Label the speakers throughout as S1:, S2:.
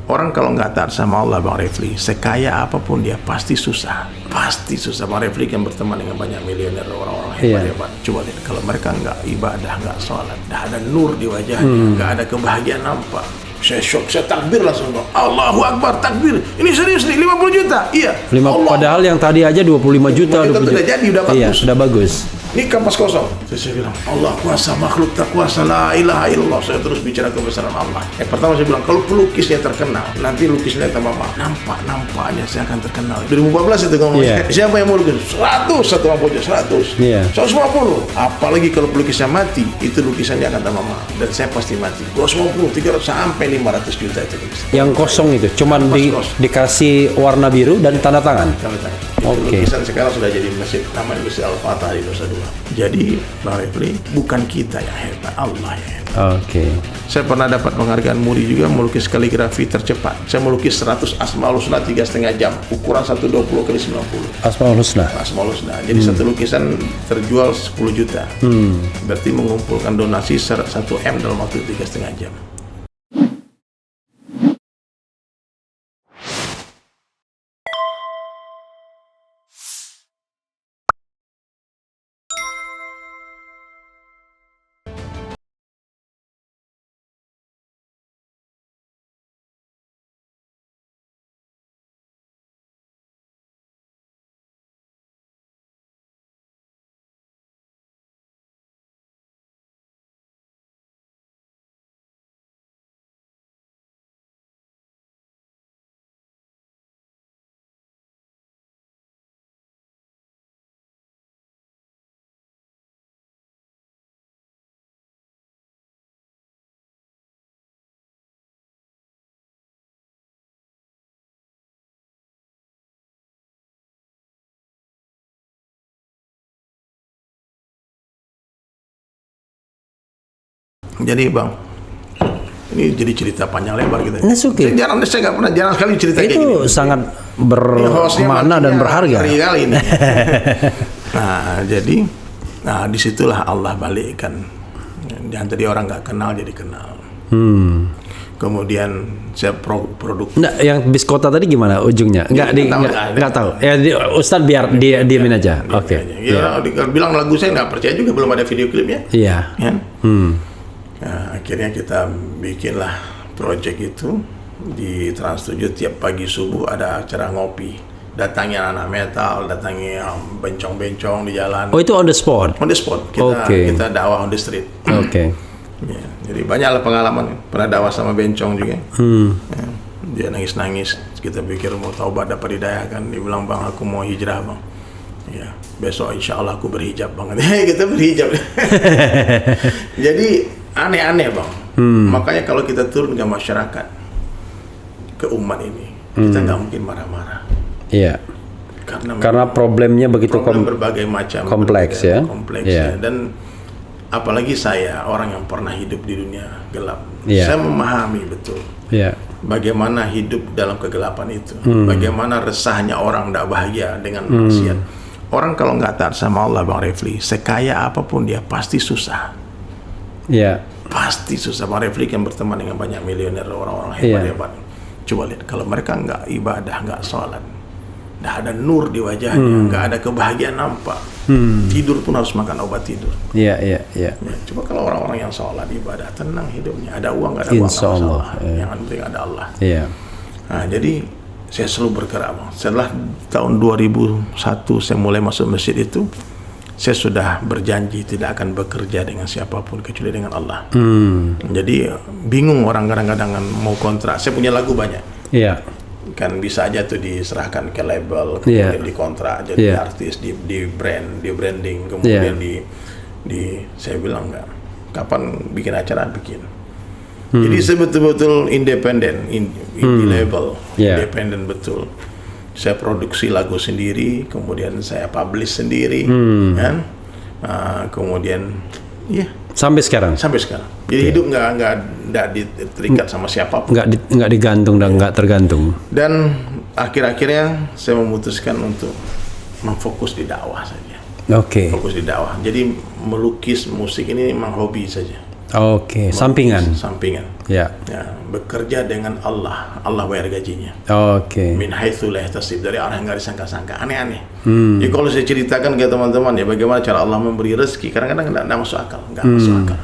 S1: Orang kalau nggak taat sama Allah, Bang Refli, sekaya apapun dia pasti susah. Pasti susah. Bang Refli kan berteman dengan banyak miliuner, orang-orang hebat-hebat. Coba lihat, kalau mereka nggak ibadah, nggak sholat, nggak ada nur di wajahnya, nggak ada kebahagiaan nampak. Saya shock, saya takbir langsung. Allahu Akbar, takbir. Ini serius nih, 50 juta. Iya.
S2: Padahal yang tadi aja 25 juta.
S1: Kita sudah jadi, udah bagus.
S2: Iya, sudah bagus.
S1: Ini kampas kosong. Saya bilang, Allah kuasa, makhluk tak kuasa, la ilaha illallah. Saya terus bicara kebesaran Allah. Pertama saya bilang, kalau pelukisnya terkenal, nanti lukisnya tambah mahal. Nampaknya saya akan terkenal. 2014 itu ngomong, siapa yang mau lukis? 100, satu orang punya 100. 150. Apalagi kalau pelukisnya mati, itu lukisannya akan tambah mahal. Dan saya pasti mati. 250, 300, sampai 500 juta itu lukisan.
S2: Yang kosong itu, cuman dikasih warna biru dan tanda tangan.
S1: Lukisan sekarang sudah jadi masjid, namanya Masjid Al-Fatah di Nusa Dua. Jadi, Bang Refli, bukan kita yang hebat, Allah yang hebat. Saya pernah dapat penghargaan muri juga melukis kaligrafi tercepat. Saya melukis 100 Asmaul Husna 3,5 jam, ukuran 120 x 90.
S2: Asmaul Husna.
S1: Asmaul Husna. Jadi satu lukisan terjual 10 juta. Berarti mengumpulkan donasi 1 M dalam waktu 3,5 jam. Jadi Bang, ini jadi cerita panjang lebar gitu. Saya nggak pernah, jarang sekali cerita kayak gini.
S2: Itu sangat bermakna dan berharga.
S1: Kali ini. Jadi, disitulah Allah balikkan. Yang tadi orang nggak kenal jadi kenal. Kemudian saya produk.
S2: Nah, yang biskota tadi gimana ujungnya? Nggak tahu. Ya, Ustadz biar diemin aja. Oke.
S1: Ya, bilang lagu saya nggak percaya juga, belum ada video klipnya.
S2: Iya.
S1: Nah, akhirnya kita bikinlah project itu di Trans 7. Tiap pagi subuh ada acara ngopi. Datangi anak metal, datangi bencong-bencong di jalan.
S2: Oh, itu on the spot?
S1: On the spot. Kita dakwah on the street. Ya, jadi banyaklah pengalaman. Pernah dakwah sama bencong juga. Ya, dia nangis-nangis. Kita pikir mau taubat dapat hidayah kan. Dia bilang, Bang, aku mau hijrah, Bang. Ya, besok insya Allah aku berhijab, Bang. Kita berhijab. Jadi aneh-aneh, Bang. Makanya kalau kita turun ke masyarakat, ke umat ini, kita nggak mungkin marah-marah.
S2: Iya. Karena problemnya begitu
S1: berbagai macam,
S2: kompleks ya.
S1: Dan apalagi saya orang yang pernah hidup di dunia gelap, saya memahami betul bagaimana hidup dalam kegelapan itu, bagaimana resahnya orang tidak bahagia dengan maksiat. Orang kalau nggak taat sama Allah, Bang Refli, sekaya apapun dia pasti susah. Pasti susah. Bang Refli kan berteman dengan banyak miliuner, orang-orang hebat-hebat. Coba lihat, kalau mereka nggak ibadah, nggak sholat, nggak ada nur di wajahnya, nggak ada kebahagiaan nampak. Tidur pun harus makan obat tidur. Ya, coba kalau orang-orang yang sholat, ibadah, tenang hidupnya, ada uang nggak ada uang, nggak masalah. Yang penting ada Allah. Nah, jadi saya selalu bergerak, Bang. Setelah tahun 2001 saya mulai masuk masjid itu, saya sudah berjanji tidak akan bekerja dengan siapapun kecuali dengan Allah. Jadi bingung orang kadang-kadang mau kontrak. Saya punya lagu banyak. Kan bisa aja tuh diserahkan ke label, kemudian dikontrak jadi artis, di branding, kemudian saya bilang enggak. Kapan bikin acara bikin. Jadi saya betul-betul independen, indie label, independen betul. Saya produksi lagu sendiri, kemudian saya publish sendiri, kan? Kemudian,
S2: sampai sekarang.
S1: Jadi hidup nggak terikat sama siapapun.
S2: Nggak digantung dan nggak tergantung.
S1: Dan akhir-akhirnya saya memutuskan untuk memfokus di dakwah saja. Fokus di dakwah. Jadi melukis musik ini memang hobi saja.
S2: Sampingan. Ya.
S1: Bekerja dengan Allah bayar gajinya.
S2: Oke.
S1: Min haitsu la yahtasib, dari arah yang nggak disangka-sangka, aneh-aneh. Jadi kalau saya ceritakan ke teman-teman ya bagaimana cara Allah memberi rezeki, kadang-kadang nggak masuk akal, nggak masuk akal.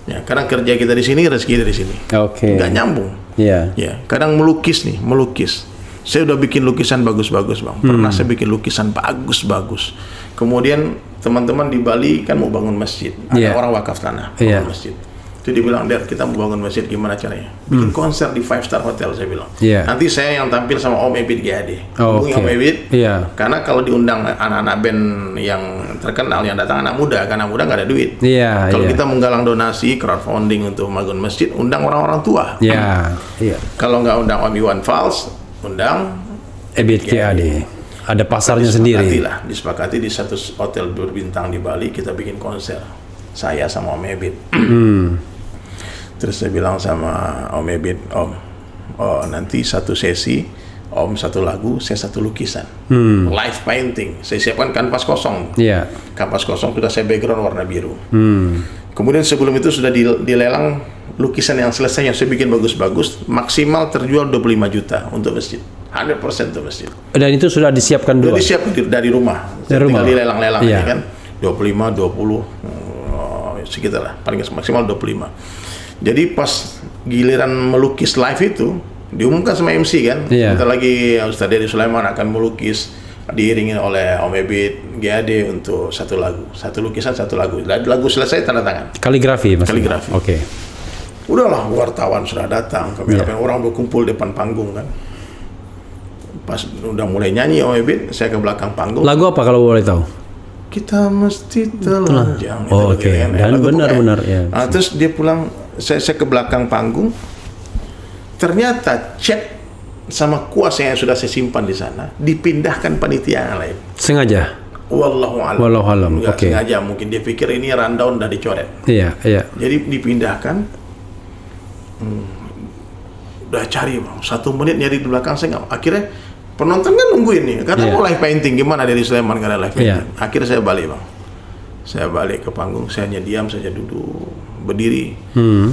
S1: Ya, kadang kerja kita di sini, rezeki dari sini.
S2: Oke.
S1: Nggak nyambung.
S2: Iya.
S1: Ya, kadang melukis. Saya udah bikin lukisan bagus-bagus, Bang. Pernah saya bikin lukisan bagus-bagus. Kemudian teman-teman di Bali kan mau bangun masjid. Ada orang wakaf tanah bangun masjid. Itu dibilang, "Der, kita mau bangun masjid, gimana caranya?" Bikin konser di 5-star hotel, saya bilang. Nanti saya yang tampil sama Om Ebit GAD. Hubungi Om Ebit. Karena kalau diundang anak-anak band yang terkenal, yang datang anak muda, karena muda nggak ada duit. Kalau kita menggalang donasi, crowdfunding untuk bangun masjid, undang orang-orang tua. Kalau nggak undang Om Iwan Fals, undang
S2: Ebit GAD. Ada pasarnya sendiri.
S1: Disepakati di satu hotel berbintang di Bali, kita bikin konser. Saya sama Om Ebit. Terus saya bilang sama Om Ebit, "Om, nanti satu sesi, Om satu lagu, saya satu lukisan. Live painting. Saya siapkan kanvas kosong. Kanvas kosong sudah saya background warna biru. Kemudian sebelum itu sudah dilelang lukisan yang selesai, yang saya bikin bagus-bagus, maksimal terjual 25 juta untuk masjid. 100% untuk masjid.
S2: Dan itu sudah disiapkan dulu?
S1: Sudah disiapkan dari rumah. Tinggal dilelang-lelang aja kan. 25, 20, sekitar lah. Paling maksimal 25. Jadi pas giliran melukis live itu, diumumkan sama MC kan. Bentar lagi Ustaz Dedi Sulaiman akan melukis, diiringi oleh Om Ebit GAD untuk satu lagu. Satu lukisan, satu lagu. Lagu selesai, tanda tangan.
S2: Kaligrafi maksudnya?
S1: Kaligrafi.
S2: Oke.
S1: Udahlah, wartawan sudah datang, kameramen, orang berkumpul depan panggung kan. Pas udah mulai nyanyi Om Ebit, saya ke belakang panggung.
S2: Lagu apa kalau boleh tahu?
S1: Kita mesti telanjang.
S2: Oke. Dan benar-benar ya.
S1: Terus dia pulang, saya ke belakang panggung. Ternyata chat sama kuasa yang sudah saya simpan di sana dipindahkan panitia yang lain.
S2: Sengaja?
S1: Wallahu
S2: alam. Oke.
S1: Sengaja, mungkin dia pikir ini rundown udah dicoret.
S2: Iya.
S1: Jadi dipindahkan. Udah cari, Bang. 1 menit nyari di belakang, saya nggak. Akhirnya penonton kan nungguin nih, karena mau live painting, gimana dari Sulaiman karena live painting. Akhirnya saya balik, Bang. Saya balik ke panggung, saya hanya diam saja, duduk, berdiri,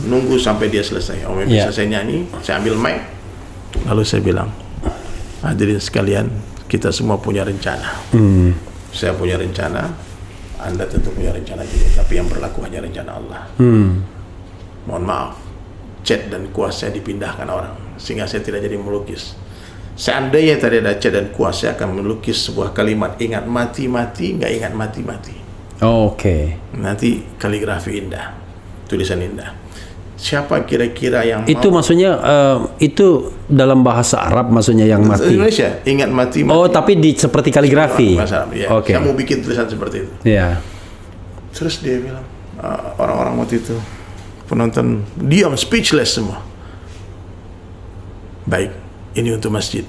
S1: nunggu sampai dia selesai. Om bisa saya nyanyi, saya ambil mic, lalu saya bilang, "Hadirin sekalian, kita semua punya rencana. Saya punya rencana, Anda tentu punya rencana juga, tapi yang berlaku hanya rencana Allah. Mohon maaf, cat dan kuas saya dipindahkan orang, sehingga saya tidak jadi melukis. Seandainya tadi ada cat dan kuas, saya akan melukis sebuah kalimat, ingat mati-mati, nggak ingat mati-mati.
S2: Oke.
S1: Nanti kaligrafi indah, tulisan indah. Siapa kira-kira yang
S2: itu mau? Maksudnya itu dalam bahasa Arab maksudnya yang mati?
S1: Indonesia, ingat mati-mati.
S2: Oh, tapi seperti kaligrafi?
S1: Bahasa Arab, ya.
S2: Oke.
S1: Saya mau bikin tulisan seperti itu.
S2: Iya.
S1: Terus dia bilang, orang-orang waktu itu, penonton diam, speechless semua. Baik, ini untuk masjid.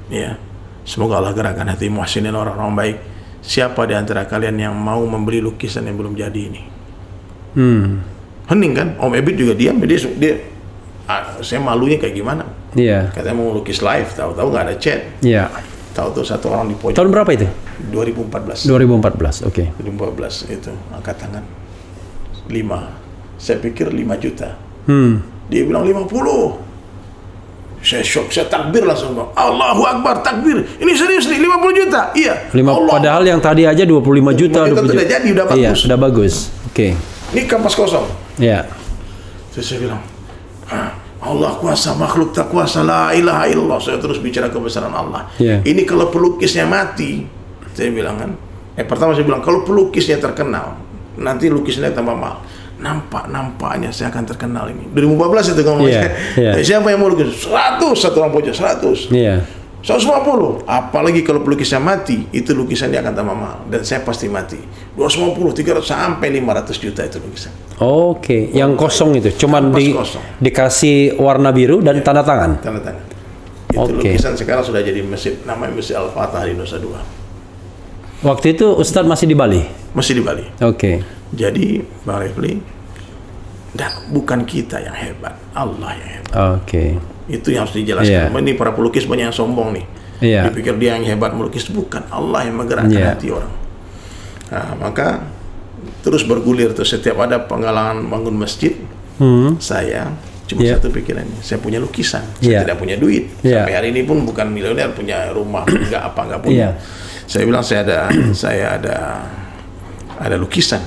S1: Ya, semoga Allah gerakkan hati muhsinin, orang-orang baik. Siapa di antara kalian yang mau membeli lukisan yang belum jadi ini? Hening kan? Om Ebit juga diam. Dia saya malunya kayak gimana?
S2: Iya.
S1: Katanya mau lukis live, tahu-tahu nggak ada chat.
S2: Iya.
S1: Tahu-tahu satu orang di pojok.
S2: Tahun berapa itu?
S1: 2014.
S2: 2014, oke.
S1: 2014 itu angkat tangan 5. Saya pikir 5 juta. Dia bilang 50. Saya shock, saya takbir langsung, Bang. Allahu Akbar, takbir. Ini serius nih, 50 juta. Iya.
S2: Padahal yang tadi aja 25 juta.
S1: 25 juta sudah jadi, udah bagus.
S2: Iya, sudah bagus. Oke.
S1: Ini kanvas kosong.
S2: Iya.
S1: Terus saya bilang, Allah kuasa, makhluk tak kuasa, la ilaha illallah. Saya terus bicara kebesaran Allah.
S2: Yeah.
S1: Ini kalau pelukisnya mati, saya bilang kan. Pertama saya bilang, kalau pelukisnya terkenal, nanti lukisnya tambah mahal. Nampaknya saya akan terkenal ini. 2014 itu ngomongnya. Siapa yang mau lukis? 100, satu orang pojok 100. 150. Apalagi kalau pelukisnya mati, itu lukisannya akan tambah mahal. Dan saya pasti mati. 250, 300 sampai 500 juta itu lukisan.
S2: Oke, yang kosong itu cuman dikasih warna biru dan tanda tangan.
S1: Tanda tangan. Itu lukisan sekarang sudah jadi masjid, namanya Masjid Al-Fatah di Nusa Dua.
S2: Waktu itu Ustadz masih di Bali?
S1: Masih di Bali.
S2: Oke.
S1: Jadi, Bang Refli, bukan kita yang hebat, Allah yang hebat.
S2: Oke.
S1: Itu yang harus dijelaskan. Ini para pelukis banyak yang sombong nih. Dipikir dia yang hebat melukis, bukan. Allah yang menggerakkan hati orang. Nah, maka terus bergulir tuh setiap ada penggalangan bangun masjid, saya cuma satu pikirannya, saya punya lukisan, saya tidak punya duit. Sampai hari ini pun bukan miliuner, punya rumah nggak punya. Saya bilang saya ada lukisan.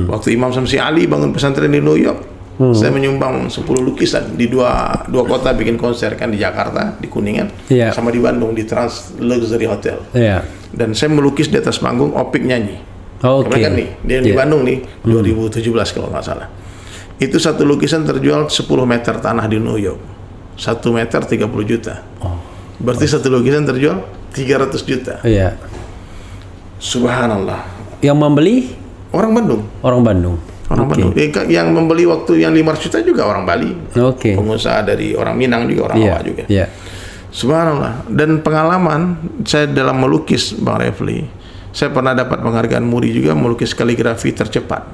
S1: Waktu Imam Samsi Ali bangun pesantren di New York, saya menyumbang 10 lukisan di dua kota, bikin konser kan, di Jakarta, di Kuningan, sama di Bandung di Trans Luxury Hotel. Dan saya melukis di atas panggung, Opik nyanyi. Kan nih, dia di Bandung nih, 2017 kalau nggak salah. Itu satu lukisan terjual 10 meter tanah di New York. 1 meter 30 juta. Berarti satu lukisan terjual 300 juta. Subhanallah.
S2: Yang membeli?
S1: Orang Bandung.
S2: Orang Bandung.
S1: Bandung. Yang membeli waktu yang 500 juta juga orang Bali. Pengusaha dari orang Minang juga, orang Jawa juga. Subhanallah. Dan pengalaman saya dalam melukis, Bang Refli, saya pernah dapat penghargaan MURI juga melukis kaligrafi tercepat.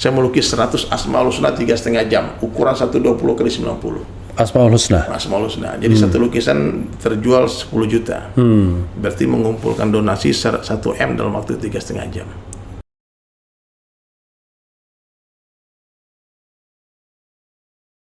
S1: Saya melukis 100 Asmaul Husna 3,5 jam, ukuran 120 kali 90.
S2: Asmaul Husna.
S1: Asmaul Husna. Jadi satu lukisan terjual 10 juta. Berarti mengumpulkan donasi 1 M dalam waktu 3,5 jam.